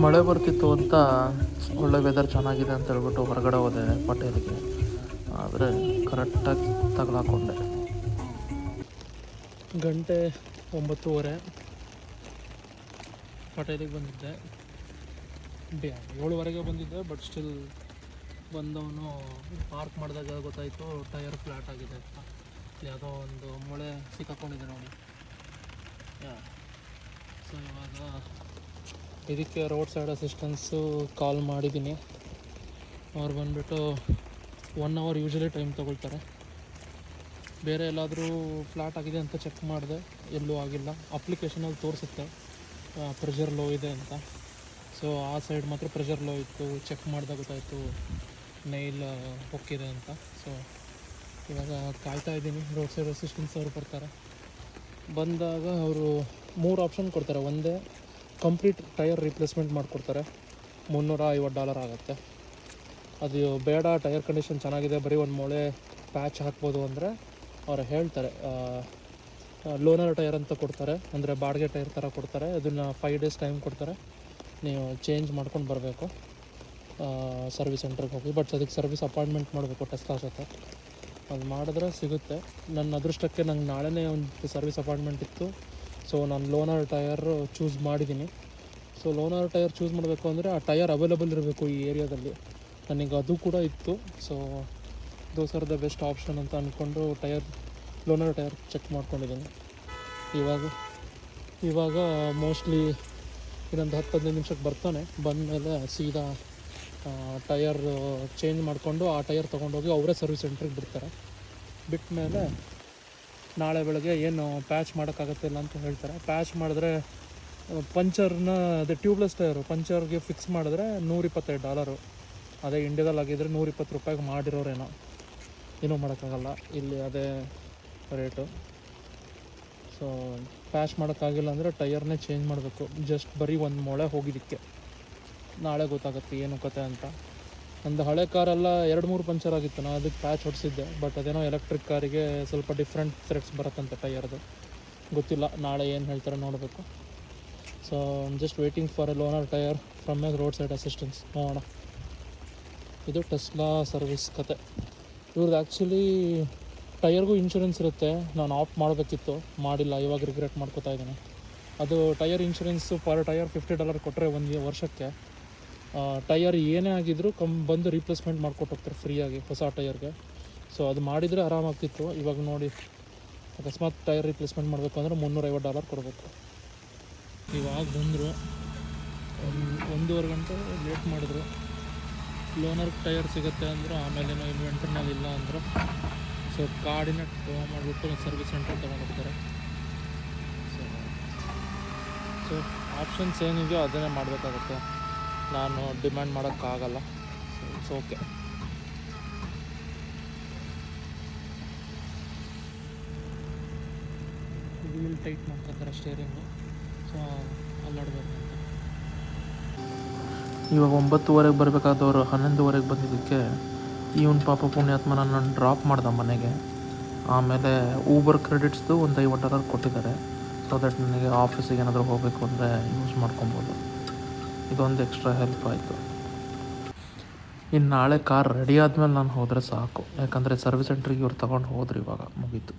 ಮಳೆ ಬರ್ತಿತ್ತು ಅಂತ ಒಳ್ಳೆ ವೆದರ್ ಚೆನ್ನಾಗಿದೆ ಅಂತ ಹೇಳ್ಬಿಟ್ಟು ಹೊರಗಡೆ ಹೋದೆ ಪಟೇಲಿಗೆ. ಆದರೆ ಕರೆಕ್ಟಾಗಿ ತಗಲಾಕೊಂಡೆ. ಗಂಟೆ 9:30 ಪಟೇಲಿಗೆ ಬಂದಿದ್ದೆ. 7:00 ಬಂದಿದ್ದೆ. ಬಟ್ ಸ್ಟಿಲ್ ಬಂದವನು ಪಾರ್ಕ್ ಮಾಡಿದಾಗ ಗೊತ್ತಾಯಿತು ಟೈರ್ ಫ್ಲ್ಯಾಟ್ ಆಗಿದೆ ಅಂತ. ಯಾವುದೋ ಒಂದು ಮೊಳೆ ಸಿಕ್ಕಾಕೊಂಡಿದೆ ನೋಡಿ. ಸೊ ಇವಾಗ ಇದಕ್ಕೆ ರೋಡ್ ಸೈಡ್ ಅಸಿಸ್ಟೆನ್ಸು ಕಾಲ್ ಮಾಡಿದ್ದೀನಿ. ಅವ್ರು ಬಂದುಬಿಟ್ಟು 1 hour ಯೂಶ್ವಲಿ ಟೈಮ್ ತೊಗೊಳ್ತಾರೆ. ಬೇರೆ ಎಲ್ಲಾದರೂ ಫ್ಲ್ಯಾಟ್ ಆಗಿದೆ ಅಂತ ಚೆಕ್ ಮಾಡಿದೆ, ಎಲ್ಲೂ ಆಗಿಲ್ಲ. ಅಪ್ಲಿಕೇಶನಲ್ಲಿ ತೋರಿಸುತ್ತೆ ಪ್ರೆಷರ್ ಲೋ ಇದೆ ಅಂತ. ಸೊ ಆ ಸೈಡ್ ಮಾತ್ರ ಪ್ರೆಷರ್ ಲೋ ಇತ್ತು. ಚೆಕ್ ಮಾಡಿದಾಗ ಗೊತ್ತಾಯಿತು ನೈಲ್ ಹೊಕ್ಕಿದೆ ಅಂತ. ಸೊ ಇವಾಗ ಕಾಯ್ತಾ ಇದ್ದೀನಿ, ರೋಡ್ ಸೈಡ್ ಅಸಿಸ್ಟೆನ್ಸ್ ಅವರು ಬರ್ತಾರೆ. ಬಂದಾಗ ಅವರು 3 ಆಪ್ಷನ್ ಕೊಡ್ತಾರೆ. ಒಂದೇ ಕಂಪ್ಲೀಟ್ ಟೈರ್ ರಿಪ್ಲೇಸ್ಮೆಂಟ್ ಮಾಡಿಕೊಡ್ತಾರೆ, $350 ಆಗುತ್ತೆ. ಅದು ಬೇಡ, ಟೈರ್ ಕಂಡೀಷನ್ ಚೆನ್ನಾಗಿದೆ, ಬರೀ ಒಂದು ಮೊಳೆ ಪ್ಯಾಚ್ ಹಾಕ್ಬೋದು ಅಂದರೆ ಅವ್ರು ಹೇಳ್ತಾರೆ ಲೋನರ್ ಟೈರ್ ಅಂತ ಕೊಡ್ತಾರೆ. ಅಂದರೆ ಬಾಡಿಗೆ ಟೈರ್ ಥರ ಕೊಡ್ತಾರೆ. ಅದನ್ನು 5 days ಟೈಮ್ ಕೊಡ್ತಾರೆ, ನೀವು ಚೇಂಜ್ ಮಾಡ್ಕೊಂಡು ಬರಬೇಕು ಸರ್ವಿಸ್ ಸೆಂಟ್ರಿಗೆ ಹೋಗಿ. ಬಟ್ ಅದಕ್ಕೆ ಸರ್ವಿಸ್ ಅಪಾಯಿಂಟ್ಮೆಂಟ್ ಮಾಡಬೇಕು ಟೆಸ್ಲಾ ಜೊತೆ. ಅದು ಮಾಡಿದ್ರೆ ಸಿಗುತ್ತೆ. ನನ್ನ ಅದೃಷ್ಟಕ್ಕೆ ನಂಗೆ ನಾಳೆನೇ ಒಂದು ಸರ್ವಿಸ್ ಅಪಾಯಿಂಟ್ಮೆಂಟ್ ಇತ್ತು. ಸೊ ನಾನು ಲೋನರ್ ಟೈರ್ ಚೂಸ್ ಮಾಡಿದ್ದೀನಿ. ಸೊ ಲೋನರ್ ಟೈರ್ ಚೂಸ್ ಮಾಡಬೇಕು ಅಂದರೆ ಆ ಟೈರ್ ಅವೈಲೇಬಲ್ ಇರಬೇಕು ಈ ಏರಿಯಾದಲ್ಲಿ. ನನಗೆ ಅದು ಕೂಡ ಇತ್ತು. So those are the best option ಅಂತ ಅಂದ್ಕೊಂಡು ಲೋನರ್ ಟೈರ್ ಚೆಕ್ ಮಾಡ್ಕೊಂಡಿದ್ದೀನಿ. ಇವಾಗ ಮೋಸ್ಟ್ಲಿ ಇನ್ನೊಂದು 10-15 ನಿಮಿಷಕ್ಕೆ ಬರ್ತಾನೆ. ಬಂದಮೇಲೆ ಸೀದಾ ಟೈರ್ ಚೇಂಜ್ ಮಾಡಿಕೊಂಡು ಆ ಟೈರ್ ತೊಗೊಂಡೋಗಿ ಅವರೇ ಸರ್ವಿಸ್ ಸೆಂಟ್ರಿಗೆ ಬಿಡ್ತಾರೆ. ಬಿಟ್ಟ ಮೇಲೆ ನಾಳೆ ಬೆಳಗ್ಗೆ ಏನು ಪ್ಯಾಚ್ ಮಾಡೋಕ್ಕಾಗತ್ತಿಲ್ಲ ಅಂತ ಹೇಳ್ತಾರೆ. ಪ್ಯಾಚ್ ಮಾಡಿದ್ರೆ ಪಂಚರ್ನ ಅದೇ ಟ್ಯೂಬ್ಲೆಸ್ ಟೈರು ಪಂಚರ್ಗೆ ಫಿಕ್ಸ್ ಮಾಡಿದ್ರೆ $125. ಅದೇ ಇಂಡಿಯಾದಲ್ಲಿ ಆಗಿದ್ದರೆ $120 ಮಾಡಿರೋರೇನೋ. ಏನೂ ಮಾಡೋಕ್ಕಾಗಲ್ಲ, ಇಲ್ಲಿ ಅದೇ ರೇಟು. ಸೊ ಪ್ಯಾಚ್ ಮಾಡೋಕ್ಕಾಗಿಲ್ಲ ಅಂದರೆ ಟೈರ್ನೇ ಚೇಂಜ್ ಮಾಡಬೇಕು. ಜಸ್ಟ್ ಬರೀ ಒಂದು ಮೊಳೆ ಹೋಗಿದ್ದಕ್ಕೆ ನಾಳೆ ಗೊತ್ತಾಗುತ್ತೆ ಏನು ಕತೆ ಅಂತ. ಒಂದು ಹಳೆ ಕಾರೆಲ್ಲ 2-3 ಪಂಚರ್ ಆಗಿತ್ತು, ನಾನು ಅದಕ್ಕೆ ಪ್ಯಾಚ್ ಹೊಡಿಸಿದ್ದೆ. ಬಟ್ ಅದೇನೋ ಎಲೆಕ್ಟ್ರಿಕ್ ಕಾರಿಗೆ ಸ್ವಲ್ಪ ಡಿಫ್ರೆಂಟ್ ಥ್ರೆಡ್ಸ್ ಬರುತ್ತಂತೆ ಟೈರ್ದು, ಗೊತ್ತಿಲ್ಲ. ನಾಳೆ ಏನು ಹೇಳ್ತಾರೆ ನೋಡಬೇಕು. So just waiting for a loaner tyre from a roadside assistance. ನೋಡೋಣ. ಇದು ಟೆಸ್ಲಾ ಸರ್ವಿಸ್ ಕತೆ. ಇವ್ರದ್ದು ಆ್ಯಕ್ಚುಲಿ ಟೈರ್ಗೂ ಇನ್ಶೂರೆನ್ಸ್ ಇರುತ್ತೆ. ನಾನು ಆಫ್ ಮಾಡಬೇಕಿತ್ತು, ಮಾಡಿಲ್ಲ. ಇವಾಗ ರಿಗ್ರೆಟ್ ಮಾಡ್ಕೋತಾ ಇದ್ದೀನಿ. ಅದು ಟೈರ್ ಇನ್ಶೂರೆನ್ಸು ಪರ್ ಟೈರ್ $50 ಕೊಟ್ಟರೆ 1 ವರ್ಷಕ್ಕೆ. ಟೈರ್ ಏನೇ ಆಗಿದ್ದರೂ ಬಂದು ರೀಪ್ಲೇಸ್ಮೆಂಟ್ ಮಾಡಿಕೊಟ್ಟು ಹೋಗ್ತಾರೆ ಫ್ರೀಯಾಗಿ ಹೊಸ ಟೈರ್ಗೆ. ಸೊ ಅದು ಮಾಡಿದರೆ ಆರಾಮಾಗ್ತಿತ್ತು. ಇವಾಗ ನೋಡಿ, ಅಕಸ್ಮಾತ್ ಟೈರ್ ರೀಪ್ಲೇಸ್ಮೆಂಟ್ ಮಾಡಬೇಕು ಅಂದರೆ $350 ಕೊಡಬೇಕು. ಇವಾಗ ಬಂದರು, 1.5 ಗಂಟೆ ಲೇಟ್ ಮಾಡಿದ್ರು. ಲೋನರ್ ಟೈರ್ ಸಿಗುತ್ತೆ ಅಂದರು. ಆಮೇಲೇನೋ ಇನ್ವೆಂಟ್ರ್ನಲ್ಲಿ ಇಲ್ಲ ಅಂದರು. ಸೊ ಕಾರ್ಡಿನ ಮಾಡಿಬಿಟ್ಟು ಸರ್ವಿಸ್ ಸೆಂಟ್ರಿಗೆ ತೊಗೊಂಡೋಗ್ತಾರೆ. ಸೊ ಆಪ್ಷನ್ಸ್ ಏನಿದೆಯೋ ಅದನ್ನೇ ಮಾಡಬೇಕಾಗುತ್ತೆ. ನಾನು ಡಿಮ್ಯಾಂಡ್ ಮಾಡೋಕ್ಕಾಗಲ್ಲ. So okay. ವೀಲ್ ಟೈಟ್ ಮಾಡ್ಕೊತಾರೆ ಸ್ಟೇರಿಂಗು. ಸೊ ಅಲ್ಲಾಡಬೇಕು ಅಂತ. ಇವಾಗ 9:30 ಬರಬೇಕಾದವರು 11:00 ಬಂದಿದ್ದಕ್ಕೆ ಇವನು ಪಾಪ ಪುಣ್ಯಾತ್ಮ ನನ್ನ ಡ್ರಾಪ್ ಮಾಡ್ದ ಮನೆಗೆ. ಆಮೇಲೆ ಊಬರ್ ಕ್ರೆಡಿಟ್ಸ್ದು ಒಂದು $50 ಕೊಟ್ಟಿದ್ದಾರೆ. ಸೊ ದಟ್ ನನಗೆ ಆಫೀಸಿಗೆ ಏನಾದರೂ ಹೋಗಬೇಕು ಅಂದರೆ ಯೂಸ್ ಮಾಡ್ಕೊಬೋದು. ಇದೊಂದು ಎಕ್ಸ್ಟ್ರಾ ಹೆಲ್ಪ್ ಆಯಿತು. ಇನ್ನು ನಾಳೆ ಕಾರ್ ರೆಡಿ ಆದಮೇಲೆ ನಾನು ಹೋದರೆ ಸಾಕು. ಯಾಕಂದರೆ ಸರ್ವಿಸ್ ಸೆಂಟ್ರಿಗೆ ಇವ್ರು ತೊಗೊಂಡು ಹೋದ್ರು, ಇವಾಗ ಮುಗೀತು.